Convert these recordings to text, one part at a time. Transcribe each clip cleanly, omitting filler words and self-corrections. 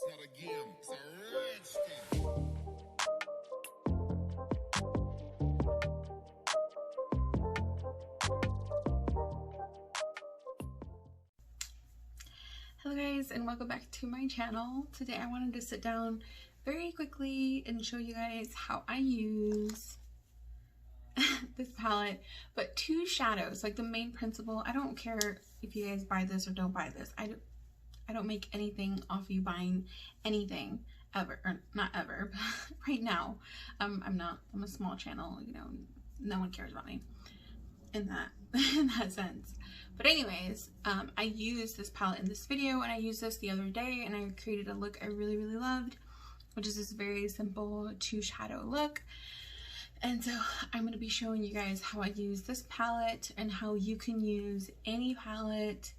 not a game, it's a rich thing. Hello guys, and welcome back to my channel. Today I wanted to sit down very quickly and show you guys how I use this palette, but two shadows, like the main principle. I don't care if you guys buy this or don't buy this. I don't make anything off you buying anything ever, or not ever, but right now. I'm a small channel, you know, no one cares about me in that sense. But anyways, I used this palette in this video, and I used this the other day, and I created a look I really loved, which is this very simple two shadow look. And so I'm going to be showing you guys how I use this palette and how you can use any palette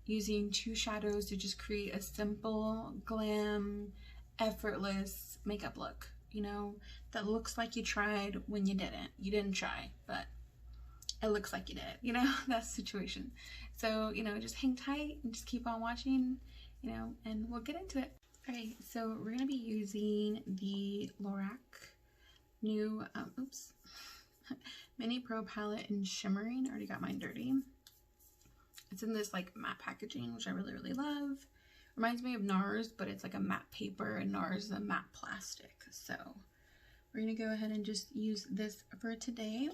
using two shadows to just create a simple, glam, effortless makeup look, you know, that looks like you tried when you didn't. You didn't try, but it looks like you did, you know, that's the situation. So, you know, just hang tight and just keep on watching, you know, and we'll get into it. Okay, so we're going to be using the Lorac new, Mini Pro palette in Shimmering. I already got mine dirty. It's in this like matte packaging, which I really love. Reminds me of NARS, but it's like a matte paper, and NARS is a matte plastic. So we're going to go ahead and just use this for today.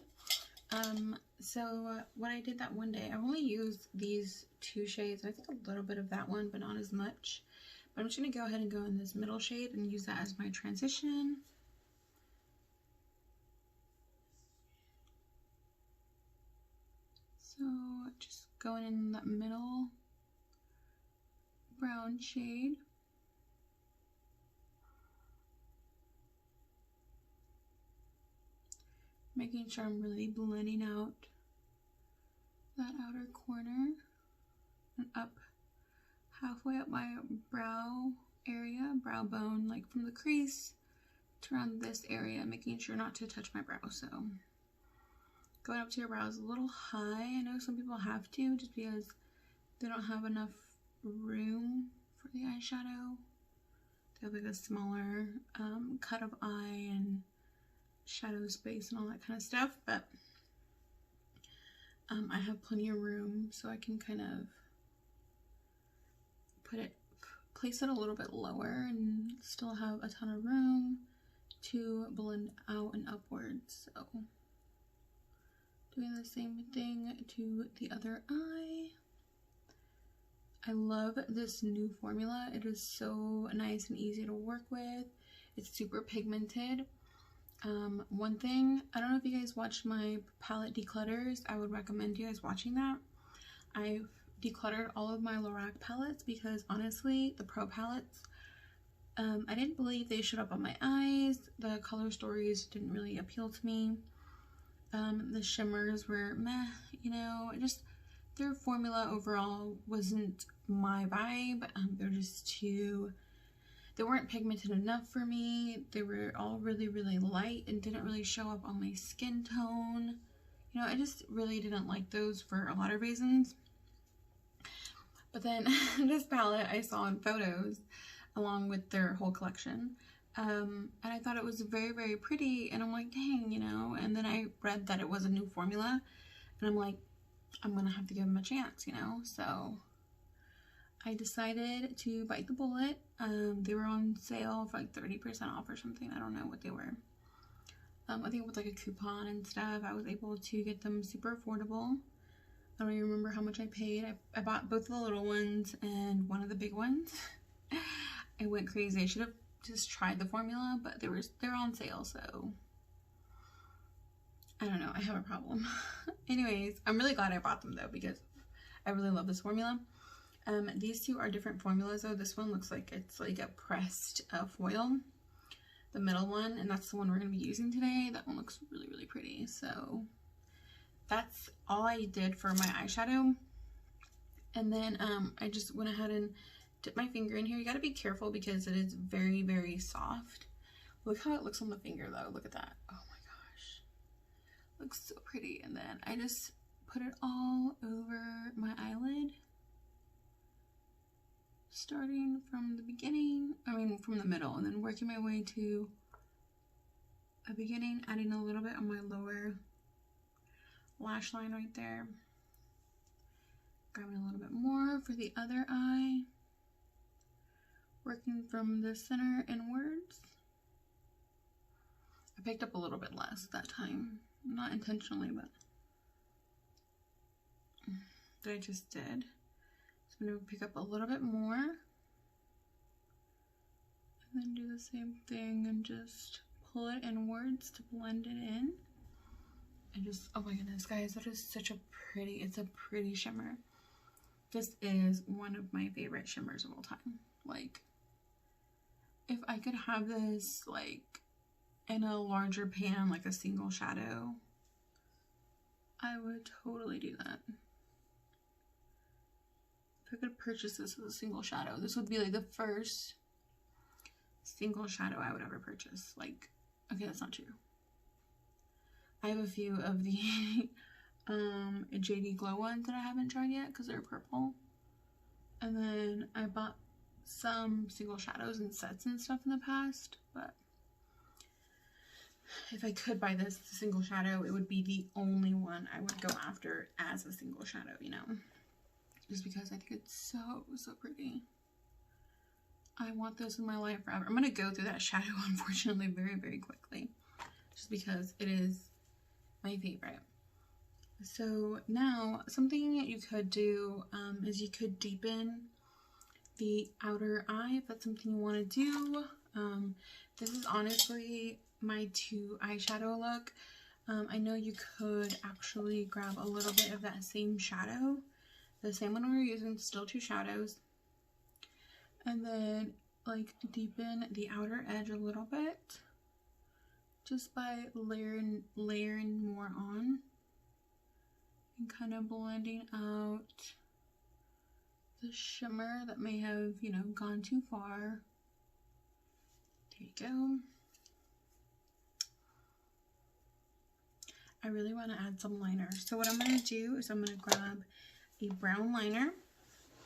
So what I did that one day, I only used these two shades. I think a little bit of that one, but not as much. But I'm just going to go ahead and go in this middle shade and use that as my transition. So just going in that middle brown shade. Making sure I'm really blending out that outer corner and up halfway up my brow area, brow bone, like from the crease to around this area, making sure not to touch my brow. So going up to your brows a little high. I know some people have to just because they don't have enough room for the eyeshadow. They have like a smaller cut of eye and shadow space and all that kind of stuff, but I have plenty of room, so I can kind of place it a little bit lower and still have a ton of room to blend out and upwards. So doing the same thing to the other eye. I love this new formula. It is so nice and easy to work with. It's super pigmented. One thing, I don't know if you guys watched my palette declutters. I would recommend you guys watching that. I've decluttered all of my Lorac palettes because honestly, the Pro palettes, I didn't believe they showed up on my eyes. The color stories didn't really appeal to me. The shimmers were meh, you know, their formula overall wasn't my vibe. They weren't pigmented enough for me. They were all really light and didn't really show up on my skin tone. You know, I just really didn't like those for a lot of reasons. But then this palette I saw in photos along with their whole collection. And I thought it was very pretty, and I'm like, dang, you know. And then I read that it was a new formula, and I'm like, I'm gonna have to give them a chance, you know. So I decided to bite the bullet. They were on sale for like 30% off or something. I don't know what they were. I think with like a coupon and stuff, I was able to get them super affordable. I don't even remember how much I paid. I bought both of the little ones and one of the big ones. I went crazy. I should have just tried the formula, but they're on sale, so I don't know. I have a problem. Anyways, I'm really glad I bought them though, because I really love this formula. These two are different formulas though. This one looks like it's like a pressed foil, the middle one, and that's the one we're going to be using today. That one looks really pretty. So that's all I did for my eyeshadow. And then I just went ahead and dipped my finger in here. You got to be careful because it is very soft. Look how it looks on the finger though. Look at that. Oh my gosh, looks so pretty. And then I just put it all over my eyelid. starting from the beginning, from the middle, and then working my way to a beginning, adding a little bit on my lower lash line right there. Grabbing a little bit more for the other eye. Working from the center inwards. I picked up a little bit less that time. Not intentionally, but I just did. So I'm going to pick up a little bit more. And then do the same thing and just pull it inwards to blend it in. And just, oh my goodness, guys, that is such a pretty, it's a pretty shimmer. This is one of my favorite shimmers of all time. Like, if I could have this, like, in a larger pan, like a single shadow, I would totally do that. If I could purchase this as a single shadow, this would be like the first single shadow I would ever purchase. Like, okay, that's not true. I have a few of the JD Glow ones that I haven't tried yet because they're purple. And then I bought some single shadows and sets and stuff in the past, but if I could buy this single shadow, it would be the only one I would go after as a single shadow, you know, just because I think it's so pretty. I want this in my life forever. I'm going to go through that shadow, unfortunately, very quickly, just because it is my favorite. So now, something you could do is you could deepen the outer eye if that's something you want to do. This is honestly my 2 eyeshadow look. I know you could actually grab a little bit of that same shadow, the same one we were using, still 2 shadows, and then like deepen the outer edge a little bit just by layering more on and kind of blending out the shimmer that may have, you know, gone too far. There you go. I really want to add some liner. So what I'm going to do is I'm going to grab a brown liner.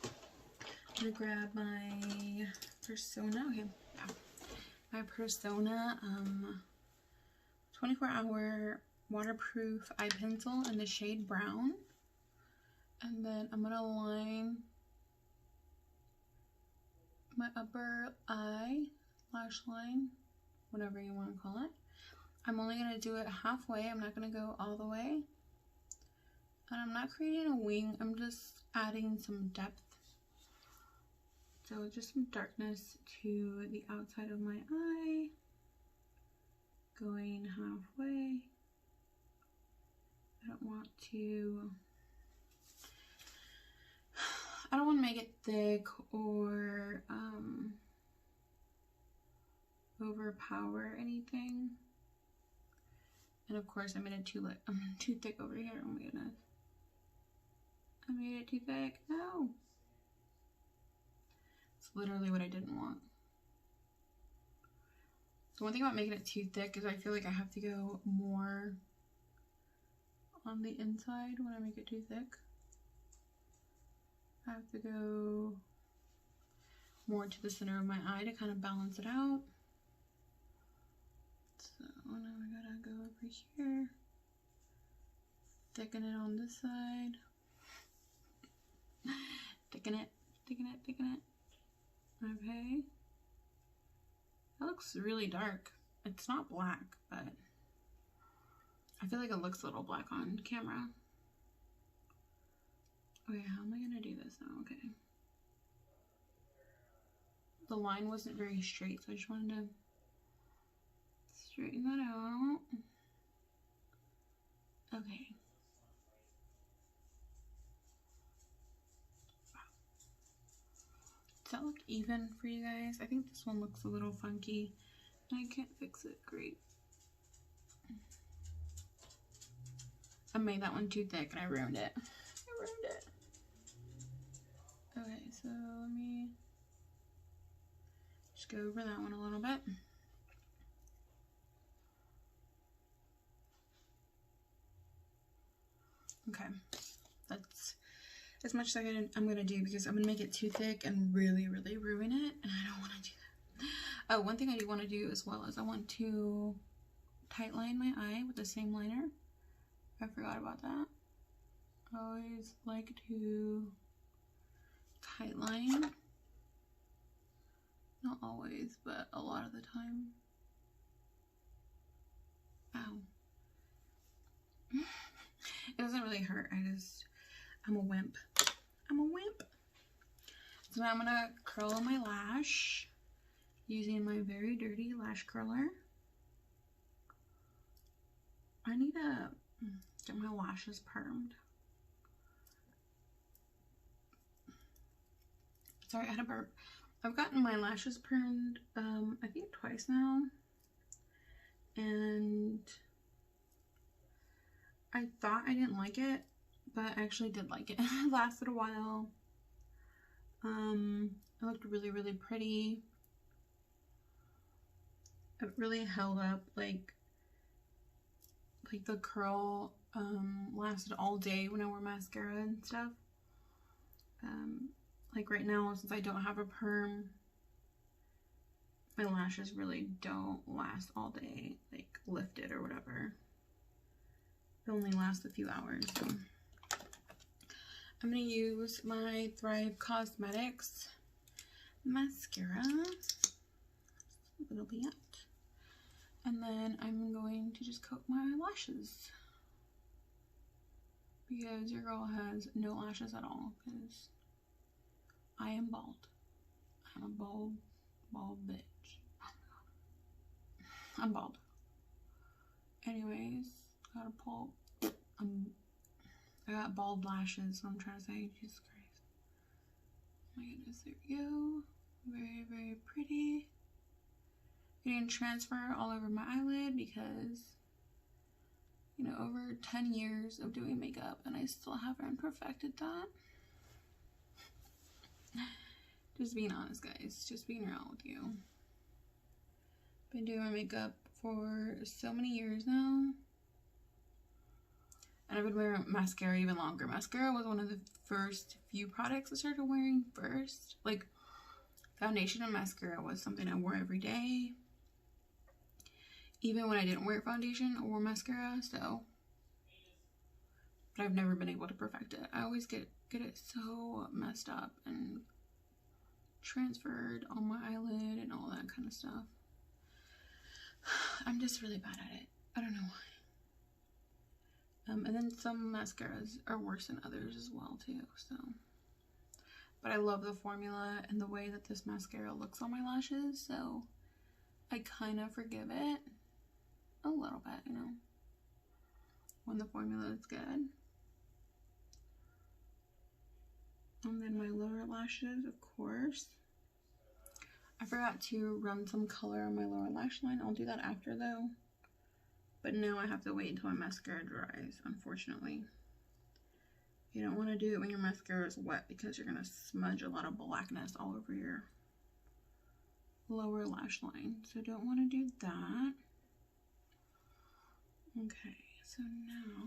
I'm going to grab my Persona. Okay, yeah. My Persona 24-hour waterproof eye pencil in the shade brown. And then I'm going to line my upper eye, lash line, whatever you want to call it. I'm only going to do it halfway. I'm not going to go all the way. And I'm not creating a wing. I'm just adding some depth. So just some darkness to the outside of my eye. Going halfway. I don't want to make it thick or overpower anything. And of course I made it too thick over here. Oh my goodness. I made it too thick. No. It's literally what I didn't want. So one thing about making it too thick is I feel like I have to go more on the inside when I make it too thick. I have to go more to the center of my eye to kind of balance it out. So now I gotta go over here, thicken it on this side, thicken it. Okay. That looks really dark. It's not black, but I feel like it looks a little black on camera. Okay, how am I gonna do this now? Okay. The line wasn't very straight, so I just wanted to straighten that out. Okay. Does that look even for you guys? I think this one looks a little funky. I can't fix it great. I made that one too thick and I ruined it. Okay, so let me just go over that one a little bit. Okay, as much as I'm going to do, because I'm going to make it too thick and really, really ruin it, and I don't want to do that. Oh, one thing I do want to do as well is I want to tightline my eye with the same liner. I forgot about that. I always like to tightline. Not always, but a lot of the time. Ow. It doesn't really hurt. I'm a wimp. I'm a wimp. So now I'm gonna curl my lash using my very dirty lash curler. I need to get my lashes permed. Sorry, I had a burp. I've gotten my lashes permed, I think twice now. And I thought I didn't like it, but I actually did like it. It lasted a while. It looked really, really pretty. It really held up, like the curl lasted all day when I wore mascara and stuff. Like right now, since I don't have a perm, my lashes really don't last all day, like lifted or whatever. They only last a few hours. So I'm gonna use my Thrive Cosmetics mascara, a little bit, and then I'm going to just coat my lashes, because your girl has no lashes at all, because I am bald. I'm a bald bitch. Oh my god. I'm bald. Anyways, gotta pull. I got bald lashes, so I'm trying to say, Jesus Christ. Oh my goodness, there we go. Very, very pretty. It didn't transfer all over my eyelid because, you know, over 10 years of doing makeup and I still haven't perfected that. Just being honest, guys. Just being real with you. Been doing my makeup for so many years now. And I've been wearing mascara even longer. Mascara was one of the first few products I started wearing first. Like, foundation and mascara was something I wore every day. Even when I didn't wear foundation or mascara, so. But I've never been able to perfect it. I always get it so messed up and transferred on my eyelid and all that kind of stuff. I'm just really bad at it. I don't know why. And then some mascaras are worse than others as well too, so. But I love the formula and the way that this mascara looks on my lashes, so I kind of forgive it a little bit, you know, when the formula is good. And then my lower lashes, of course. I forgot to run some color on my lower lash line. I'll do that after though. But now I have to wait until my mascara dries, unfortunately. You don't want to do it when your mascara is wet because you're going to smudge a lot of blackness all over your lower lash line. So don't want to do that. Okay, so now...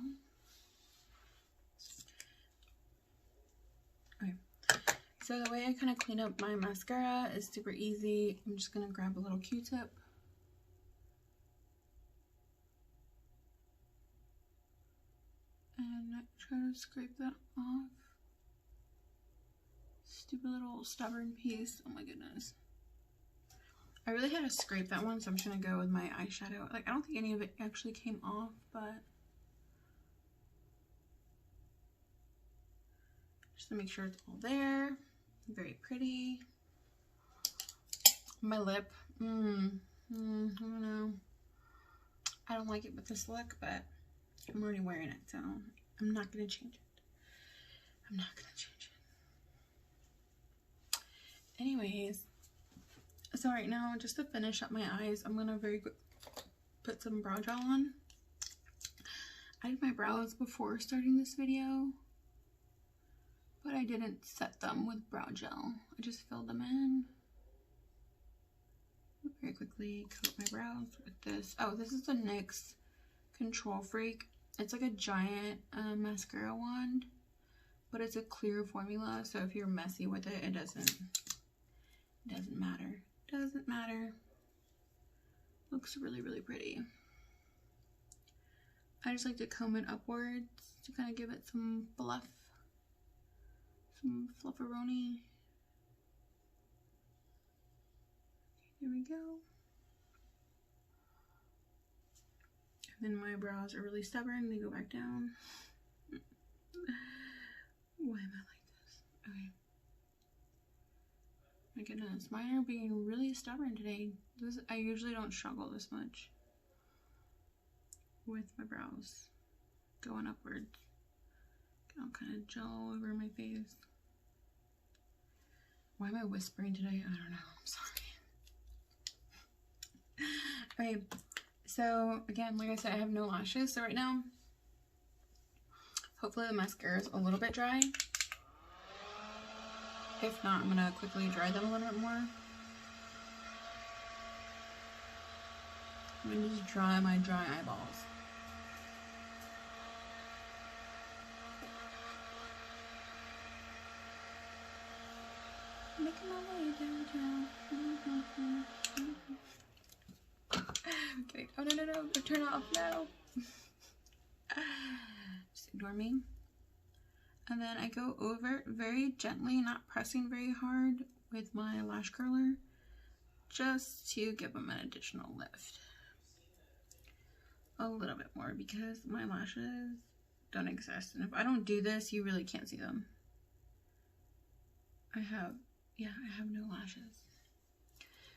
Okay. So the way I kind of clean up my mascara is super easy. I'm just going to grab a little Q-tip. And try to scrape that off. Stupid little stubborn piece. Oh my goodness. I really had to scrape that one, so I'm just going to go with my eyeshadow. Like, I don't think any of it actually came off, but just to make sure it's all there. Very pretty. My lip. I don't know. I don't like it with this look, but I'm already wearing it, so I'm not going to change it. I'm not going to change it. Anyways, so right now, just to finish up my eyes, I'm going to very quick put some brow gel on. I did my brows before starting this video, but I didn't set them with brow gel. I just filled them in. Very quickly coat my brows with this. Oh, this is the NYX Control Freak. It's like a giant mascara wand. but it's a clear formula, so if you're messy with it, it doesn't matter. Doesn't matter. Looks really, really pretty. I just like to comb it upwards to kind of give it some fluff, some flufferoni. There we go. And then my brows are really stubborn, they go back down. Why am I like this? Okay. My goodness, mine are being really stubborn today. I usually don't struggle this much with my brows going upwards. I'll kind of gel all over my face. Why am I whispering today? I don't know. I'm sorry. Okay, so again, like I said, I have no lashes. So right now, hopefully the mascara is a little bit dry. If not, I'm gonna quickly dry them a little bit more. I'm gonna just dry my dry eyeballs. Making my way downtown. Okay. Oh no, turn off, no. Just ignore me. And then I go over very gently, not pressing very hard with my lash curler, just to give them an additional lift. A little bit more, because my lashes don't exist. And if I don't do this, you really can't see them. I have no lashes.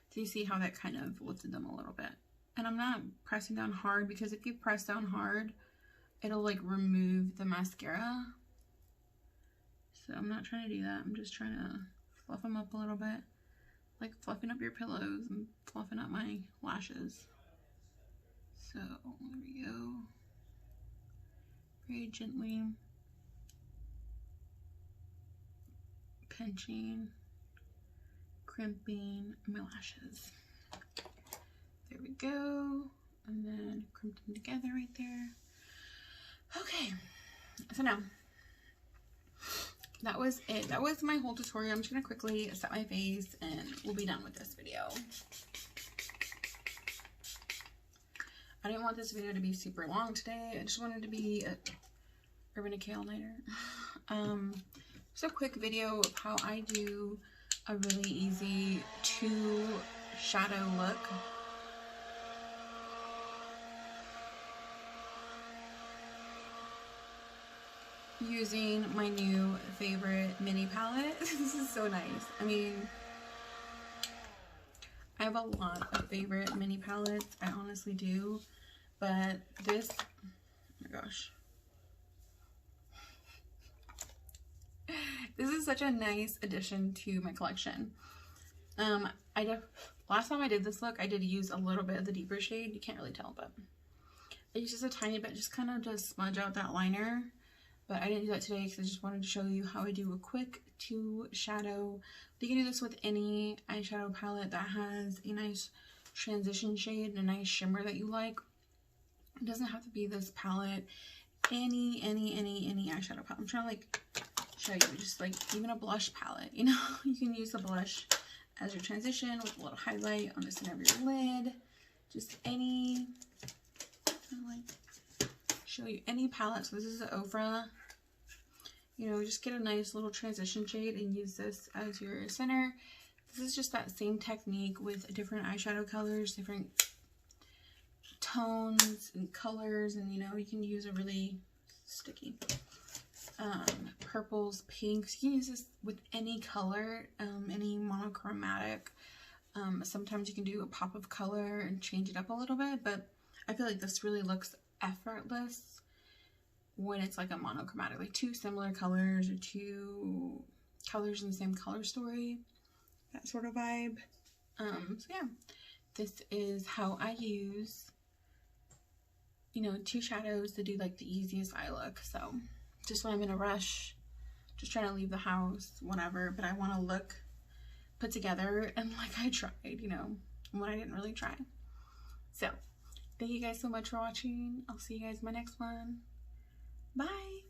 So you see how that kind of lifted them a little bit. And I'm not pressing down hard, because if you press down hard, it'll like remove the mascara. So I'm not trying to do that. I'm just trying to fluff them up a little bit. Like fluffing up your pillows and fluffing up my lashes. So there we go. Very gently. Pinching. Crimping my lashes. There we go. And then crimp them together right there. Okay. So now, that was it. That was my whole tutorial. I'm just going to quickly set my face and we'll be done with this video. I didn't want this video to be super long today. I just wanted it to be a Urban Decay all-nighter. Just a quick video of how I do a really easy 2 shadow look. Using my new favorite mini palette. This is so nice. I mean, I have a lot of favorite mini palettes. I honestly do. But this, oh my gosh. This is such a nice addition to my collection. Last time I did this look, I did use a little bit of the deeper shade. You can't really tell, but I used just a tiny bit, just kind of to smudge out that liner. But I didn't do that today because I just wanted to show you how I do a quick 2 shadow. You can do this with any eyeshadow palette that has a nice transition shade and a nice shimmer that you like. It doesn't have to be this palette. Any eyeshadow palette. I'm trying to like show you, just like even a blush palette, you know, you can use the blush as your transition with a little highlight on the center of your lid. Just any, like show you any palette. So this is the Ofra. You know, just get a nice little transition shade and use this as your center. This is just that same technique with different eyeshadow colors, different tones and colors, and you know, you can use a really sticky purples, pinks. You can use this with any color, any monochromatic. Sometimes you can do a pop of color and change it up a little bit, but I feel like this really looks effortless when it's like a monochromatic, like 2 similar colors or 2 colors in the same color story, that sort of vibe. So yeah, this is how I use, you know, 2 shadows to do like the easiest eye look. So just when I'm in a rush, just trying to leave the house, whatever, but I want to look put together and like I tried, you know, when I didn't really try. So thank you guys so much for watching. I'll see you guys in my next one. Bye.